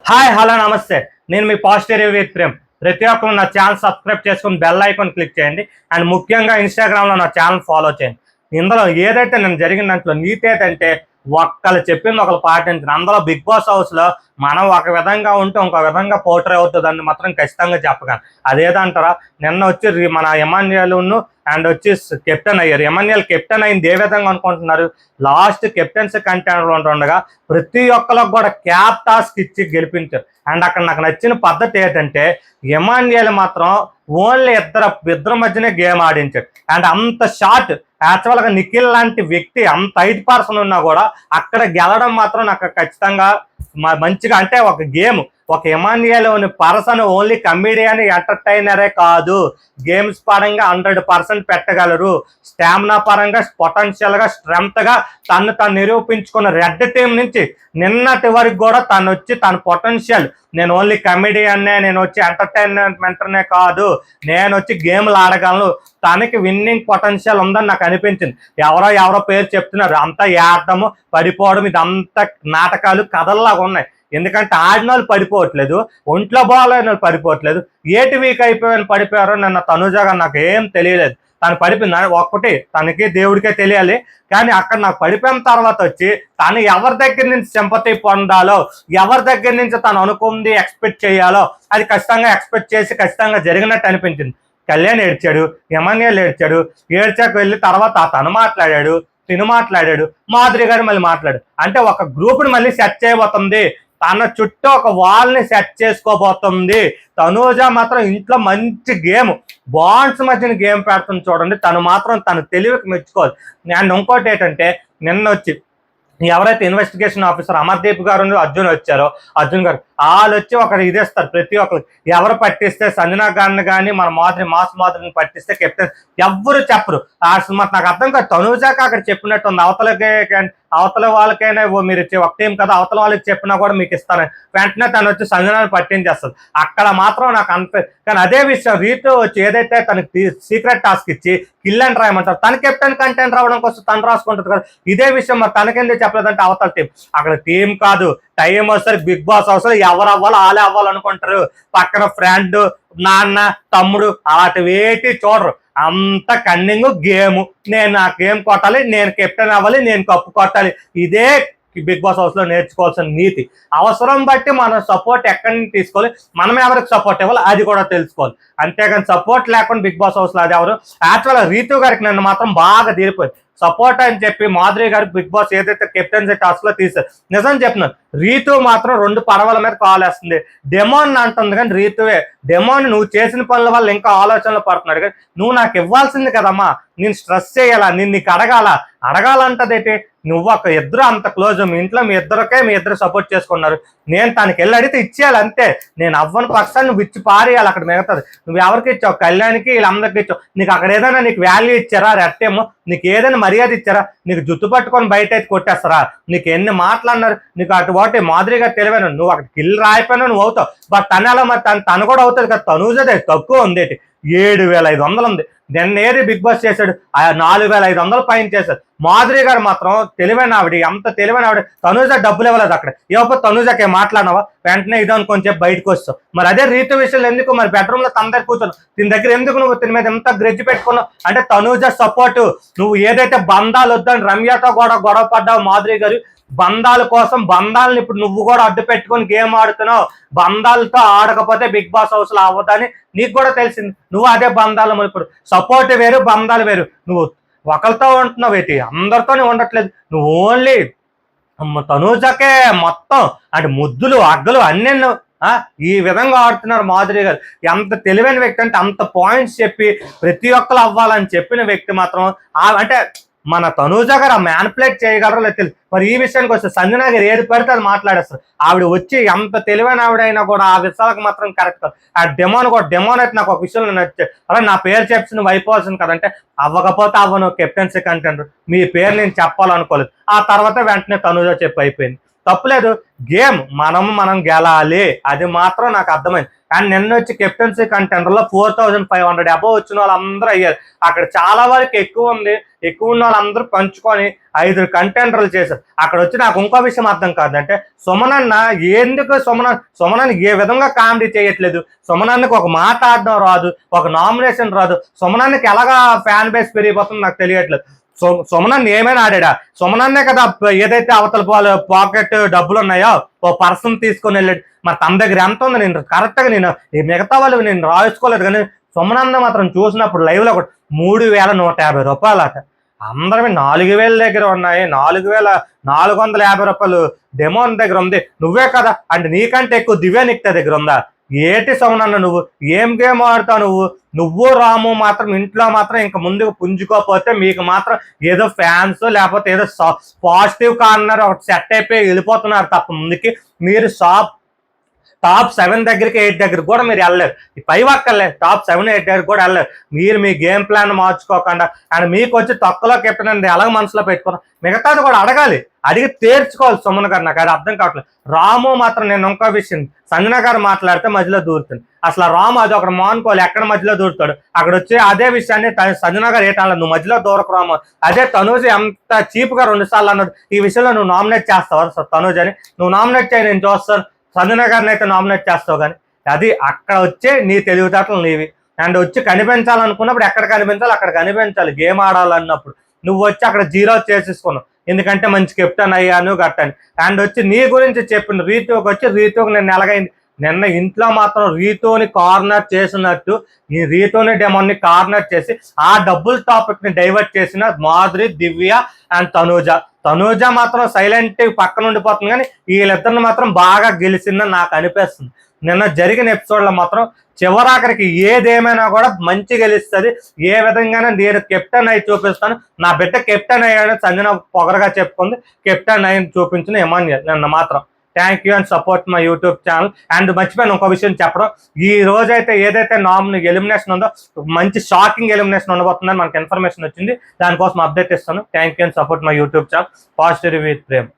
Hi hello నమస్తే. నేను మీ positive review with Prem. ప్రతి ఒక్కరు నా ఛానల్ సబ్స్క్రైబ్ చేసుకుని బెల్ ఐకాన్ క్లిక్ చేయండి. అండ్ ముఖ్యంగా ఇన్స్టాగ్రామ్లో నా ఛానల్ ఫాలో చేయండి. ఇందులో ఏదైతే నేను జరిగిన దాంట్లో నీతి ఏంటంటే ఒక్కళ్ళు చెప్పింది ఒకళ్ళు పాటించండి. అందులో బిగ్ బాస్ హౌస్లో మనం ఒక విధంగా ఉంటే ఇంకో విధంగా పోర్ట్రే అవుతుందని మాత్రం ఖచ్చితంగా చెప్పగలను. అదేదంటారా, నిన్న వచ్చి మన ఎమాన్యుయల్ను అండ్ వచ్చి కెప్టెన్ అయ్యారు. ఎమాన్యుయల్ కెప్టెన్ అయింది ఏ విధంగా అనుకుంటున్నారు? లాస్ట్ కెప్టెన్సీ కంటెండర్ ఉండగా ప్రతి ఒక్కరికి కూడా క్యాప్ టాస్క్ ఇచ్చి గెలిపించారు. అండ్ అక్కడ నాకు నచ్చిన పద్ధతి ఏంటంటే ఎమాన్యుయల్ మాత్రం ఓన్లీ ఇద్దరి మధ్యనే గేమ్ ఆడించాడు. అండ్ అంత షార్ట్ యాక్చువల్గా నిఖిల్ లాంటి వ్యక్తి అంత 8 ఉన్నా కూడా అక్కడ గెలడం మాత్రం నాకు ఖచ్చితంగా మంచిగా, అంటే ఒక గేమ్, ఒక ఎమాన్యుయల్ పర్సన్ ఓన్లీ కమెడియన్ ఎంటర్టైనరే కాదు, గేమ్స్ పరంగా 100% పెట్టగలరు. స్టామినా పరంగా పొటెన్షియల్గా స్ట్రెంగ్త్గా తను నిరూపించుకున్న రెడ్ టీం నుంచి నిన్నటి వరకు కూడా తను వచ్చి తన పొటెన్షియల్, నేను ఓన్లీ కమెడియన్నే, నేను వచ్చి ఎంటర్టైన్మెంటర్నే కాదు, నేను వచ్చి గేమ్లు ఆడగలను, తనకి విన్నింగ్ పొటెన్షియల్ ఉందని నాకు అనిపించింది. ఎవరో పేరు చెప్తున్నారు, అంతా ఏడము పడిపోవడం ఇదంతా నాటకాలు కథల్లాగా ఉన్నాయి. ఎందుకంటే ఆడిన వాళ్ళు పడిపోవట్లేదు, ఒంట్లో బాగాలేని వాళ్ళు పడిపోవట్లేదు. ఏటి వీక్ అయిపోయాను పడిపోయారో నిన్న తనుజగా నాకు ఏం తెలియలేదు. తను పడిపోయింది ఒక్కటి తనకి దేవుడికే తెలియాలి. కానీ అక్కడ నాకు పడిపోయిన తర్వాత వచ్చి తను ఎవరి దగ్గర నుంచి సింపతి పొందాలో, ఎవరి దగ్గర నుంచి తను అనుకుంది ఎక్స్పెక్ట్ చేయాలో అది ఖచ్చితంగా ఎక్స్పెక్ట్ చేసి ఖచ్చితంగా జరిగినట్టు అనిపించింది. కళ్యాణ్ ఏడ్చాడు, ఎమాన్యుయల్ ఏడ్చాడు, ఏడ్చాక వెళ్ళి తర్వాత తను మాట్లాడాడు, తిను మాట్లాడాడు, మాధురి గారు మళ్ళీ మాట్లాడు. అంటే ఒక గ్రూప్ని మళ్ళీ సెట్ చేయబోతుంది, తన చుట్టూ ఒక వాల్ని సెట్ చేసుకోబోతుంది. తనూజ మాత్రం ఇంట్లో మంచి గేమ్, బాండ్స్ మధ్యన గేమ్ పెడుతుంది చూడండి. తను మాత్రం తన తెలివికి మెచ్చుకోవాలి. అండ్ ఇంకోటి ఏంటంటే నిన్న వచ్చి ఎవరైతే ఇన్వెస్టిగేషన్ ఆఫీసర్ అమర్దీప్ గారు అర్జున్ వచ్చారో, అర్జున్ గారు వాళ్ళు వచ్చి ఒకరు ఇదేస్తారు ప్రతి ఒక్కరు. ఎవరు పట్టిస్తే సంజనా గారిని కానీ మన మాధురిని పట్టిస్తే కెప్టెన్ ఎవ్వరు చెప్పరు. మరి నాకు అర్థం కాదు, తనూజాక అక్కడ చెప్పినట్టు ఉంది, అవతల వాళ్ళకైనా మీరు ఒక టీం కదా, అవతల వాళ్ళకి చెప్పినా కూడా మీకు ఇస్తాను, వెంటనే తను వచ్చి సంజనాన్ని పట్టించేస్తుంది. అక్కడ మాత్రం నాకు కానీ అదే విషయం రీతు వచ్చి ఏదైతే తనకి సీక్రెట్ టాస్క్ ఇచ్చి కిల్ అండ్ రాయమంటారు, తన కెప్టెన్ కంటెంట్ రావడం కోసం తను రాసుకుంటుంది కదా. ఇదే విషయం మరి తనకెందుకు చెప్పలేదంటే అవతల టీం, అక్కడ టీం కాదు, టైం వస్తారు బిగ్ బాస్ అవసరం, ఎవరు అవ్వాలో వాళ్ళే అవ్వాలనుకుంటారు. పక్కన ఫ్రెండ్, నాన్న, తమ్ముడు అలాంటివి వేటి చూడరు. అంత కన్నింగ్ గేమ్, నేను ఆ గేమ్ కొట్టాలి, నేను కెప్టెన్ అవ్వాలి, నేను కప్పు కొట్టాలి. ఇదే బిగ్ బాస్ హౌస్ లో నేర్చుకోవాల్సిన నీతి. అవసరం బట్టి మనం సపోర్ట్ ఎక్కడి నుంచి తీసుకోవాలి, మనం ఎవరికి సపోర్ట్ ఇవ్వాలి అది కూడా తెలుసుకోవాలి. అంతేగాని సపోర్ట్ లేకుండా బిగ్ బాస్ హౌస్ లో అది ఎవరు. యాక్చువల్గా రీతు గారికి నన్ను మాత్రం బాగా తీరిపోయింది. సపోర్ట్ అని చెప్పి మాధురి గారికి బిగ్ బాస్ ఏదైతే కెప్టెన్సీ టాస్క్ లో తీసారు, నిజం చెప్తున్నాను, రీతు మాత్రం 2 పడవల మీద కాల్ వేస్తుంది. డెమోన్ అంటుంది కానీ రీతువే, డెమోన్ నువ్వు చేసిన పనుల వల్ల ఇంకా ఆలోచనలు పడుతున్నాడు కానీ నువ్వు నాకు ఇవ్వాల్సింది కదమ్మా, నేను స్ట్రెస్ చేయాలా, నేను నీకు అడగాలంటదేంటి, నువ్వు ఒక ఇద్దరు అంత క్లోజ్, మీ ఇంట్లో మీ ఇద్దరు సపోర్ట్ చేసుకున్నారు, నేను తనకి వెళ్ళి అడిగితే ఇచ్చేయాలి అంతే. నేను అవ్వని పర్సన్ నువ్వు ఇచ్చి పారేయాలి, అక్కడ మిగతాది నువ్వు ఎవరికి ఇచ్చావు, కళ్యాణ్కి వీళ్ళందరికీ ఇచ్చావు. నీకు అక్కడ ఏదైనా నీకు వాల్యూ ఇచ్చారా, రెట్టేమో నీకు ఏదైనా మర్యాద ఇచ్చారా, నీకు జుట్టు పట్టుకొని బయట అయితే కొట్టేస్తారా, నీకు ఎన్ని మాటలు అన్నారు, నీకు అటు మాదిరిగా తెలివైన నువ్వు అక్కడ కిల్ రాయిపోయినా నువ్వు అవుతావు. బట్ తను ఎలా మరి తను కూడా అవుతుంది కదా, తనుజదే తక్కువ ఉంది, 7,500 ఉంది. నిన్న ఏది బిగ్ బాస్ చేశాడు 4,500 పైన చేశాడు. మాధురి గారు మాత్రం తెలివైన ఆవిడ, అంత తెలివైన ఆవిడ. తనుజ డబ్బులు ఇవ్వలేదు అక్కడ, ఇవ్వకపోతే తనుజకే మాట్లాడినావా వెంటనే ఇదో అనుకొని చెప్పి బయటకు వస్తావు. మరి అదే రీతు విషయంలో ఎందుకు మరి బెడ్రూమ్ లో తన దగ్గర కూర్చొని దీని దగ్గర ఎందుకు నువ్వు దీని మీద ఎంత గ్రెడ్జ్ పెట్టుకున్నావు అంటే తనుజ సపోర్టు. నువ్వు ఏదైతే బంధాలు వద్దని రమ్యతో కూడా గొడవ పడ్డావు మాధురి గారు, బంధాల కోసం బంధాలను ఇప్పుడు నువ్వు కూడా అడ్డు పెట్టుకొని గేమ్ ఆడుతున్నావు. బంధాలతో ఆడకపోతే బిగ్ బాస్ హౌస్ లో అవ్వదని నీకు కూడా తెలిసింది. నువ్వు అదే బంధాలు ఇప్పుడు సపోర్ట్ వేరు, బంధాలు వేరు. నువ్వు ఒకరితో ఉంటున్నావు ఏంటి, అందరితోనే ఉండట్లేదు. నువ్వు ఓన్లీ తనూజకే మొత్తం అంటే ముద్దులు అగ్గలు అన్నీ ఈ విధంగా ఆడుతున్నారు మాధురి గారు. ఎంత తెలివైన వ్యక్తి అంటే అంత పాయింట్స్ చెప్పి ప్రతి ఒక్కరు అవ్వాలని చెప్పిన వ్యక్తి మాత్రం అంటే మన తనూజ గారు ఆ మ్యానిపులేట్ చేయగలరో లేదు తెలియదు. మరి ఈ విషయానికి వస్తే సంజనా గారు ఏది పడితే అది మాట్లాడేస్తారు. ఆవిడ వచ్చి ఎంత తెలివైన ఆవిడైనా కూడా ఆ విషయాలకు మాత్రం కరెక్ట్ కాదు. ఆ డెమోన్ అయితే నాకు ఒక విషయంలో నచ్చే, అలా నా పేరు చెప్పి నువ్వు అయిపోవాల్సింది కదంటే అవ్వకపోతే అవ్వను, కెప్టెన్సీ కంటెండర్ మీ పేరు నేను చెప్పాలనుకోలేదు. ఆ తర్వాత వెంటనే తనూజ చెప్పి అయిపోయింది. తప్పులేదు, గేమ్ మనం గెలాలి, అది మాత్రం నాకు అర్థమైంది. అండ్ నిన్న వచ్చి కెప్టెన్సీ కంటెండర్లో 4,500 అబోవ్ వచ్చిన వాళ్ళందరూ అయ్యారు. అక్కడ చాలా వరకు ఎక్కువ ఉంది. ఎక్కువ ఉన్న వాళ్ళందరూ పంచుకొని 5 కంటెండర్లు చేశారు. అక్కడ వచ్చి నాకు ఇంకో విషయం అర్థం కాదంటే సుమనన్న ఎందుకు సుమనన్న ఏ విధంగా కామెడీ చేయట్లేదు, సుమనన్నకి ఒక మాట ఆడడం రాదు, ఒక నామినేషన్ రాదు, సుమనన్నకి ఎలాగా ఫ్యాన్ బేస్ పెరిగిపోతుందో నాకు తెలియట్లేదు. సుమనన్న ఏమైనా ఆడా? సుమనన్నే కదా ఏదైతే అవతల పాకెట్ డబ్బులు ఉన్నాయో ఓ పర్సన్ తీసుకొని వెళ్ళాడు. మరి తన దగ్గర ఎంత ఉంది? నేను కరెక్ట్గా నేను మిగతా వాళ్ళు నేను రాసుకోలేదు, కానీ సుమనన్న మాత్రం చూసినప్పుడు లైవ్ లో 3,150 రూపాయలు అట. అందరమే 4,000 దగ్గర ఉన్నాయి, 4,450 రూపాయలు డెమోన్ దగ్గర ఉంది. నువ్వే కదా అంటే నీకంటే ఎక్కువ దివ్య నిక్త దగ్గర ఉందా? ఏటి సుమనన్న నువ్వు ఏం గేమ్ ఆడుతావు? నువ్వు రాము మాత్రం ఇంట్లో మాత్రం ఇంక ముందుకు పుంజుకోకపోతే మీకు మాత్రం ఏదో ఫ్యాన్స్ లేకపోతే ఏదో పాజిటివ్ కార్నర్ ఒకటి సెట్ అయిపోయి వెళ్ళిపోతున్నారు తప్ప ముందుకి మీరు టాప్ 7 దగ్గరికి 8 దగ్గరికి కూడా మీరు వెళ్ళలేరు. పై వక్కర్లేదు, టాప్ 7, 8 దగ్గరికి కూడా వెళ్ళలేరు. మీరు మీ గేమ్ ప్లాన్ మార్చుకోకుండా అండ్ మీకు వచ్చి తక్కువలో కెప్టెన్ అండి ఎలాగ మనసులో పెట్టుకున్నా మిగతాది కూడా అడిగి తీర్చుకోవాలి సుమన్ గారు. నాకు అది అర్థం కావట్లేదు. రాము మాత్రం నేను ఇంకో విషయం, సంజన గారు మాట్లాడితే మధ్యలో దూరుతుంది. అసలు రాము అది ఒకటి మానుకోవాలి, ఎక్కడ మధ్యలో దూరుతాడు. అక్కడ వచ్చి అదే విషయాన్ని సంజన గారు ఏటన్నది, నువ్వు మధ్యలో దూరకు రాము. అదే తనూజ్ ఎంత చీప్గా 2 సార్లు అన్నది. ఈ విషయంలో నువ్వు నామినేట్ చేస్తావు తనూజ్ అని, నువ్వు నామినేట్ చేయి, నేను చూస్తాను. సంజన గారిని అయితే నామినేట్ చేస్తావు, కానీ అది అక్కడ వచ్చే నీ తెలివితేటలు నీవి. అండ్ వచ్చి కనిపించాలనుకున్నప్పుడు ఎక్కడ కనిపించాలి అక్కడ కనిపించాలి. గేమ్ ఆడాలన్నప్పుడు నువ్వు వచ్చి అక్కడ 0 చేసేసుకున్నావు, ఎందుకంటే మంచి కెప్టెన్ అయ్యాను గట్టని. అండ్ వచ్చి నీ గురించి చెప్పిన రీతుకి వచ్చి రీతుకి నేను ఎలాగైంది నిన్న ఇంట్లో మాత్రం రీతుని కార్నర్ చేసినట్టు ఈ రీతుని డెమోన్ని కార్నర్ చేసి ఆ డబుల్ టాపిక్ ని డైవర్ట్ చేసిన మాధురి, దివ్య అండ్ తనూజ మాత్రం సైలెంట్ పక్కన ఉండిపోతుంది, కానీ వీళ్ళిద్దరిని మాత్రం బాగా గెలిచిందని నాకు అనిపిస్తుంది. నిన్న జరిగిన ఎపిసోడ్లో మాత్రం చివరాఖరికి ఏదేమైనా కూడా మంచి గెలుస్తుంది. ఏ విధంగానే నేను కెప్టెన్ అయి చూపిస్తాను, నా బిడ్డ కెప్టెన్ అయ్యాడని సంజన పొగరగా చెప్పుకుంది. కెప్టెన్ అయ్యి చూపించిన ఎమాన్యుయల్ నిన్న మాత్రం. Thank you and support my YouTube channel. And మర్చిపోయాను ఇంకో విషయం చెప్పడం, ఈ రోజైతే ఏదైతే ఎలిమినేషన్ ఉందో మంచి షాకింగ్ ఎలిమినేషన్ ఉండబోతుందని మనకు ఇన్ఫర్మేషన్ వచ్చింది. దానికోసం అప్డేట్ ఇస్తాను. Thank you and support my YouTube channel positive with Prem.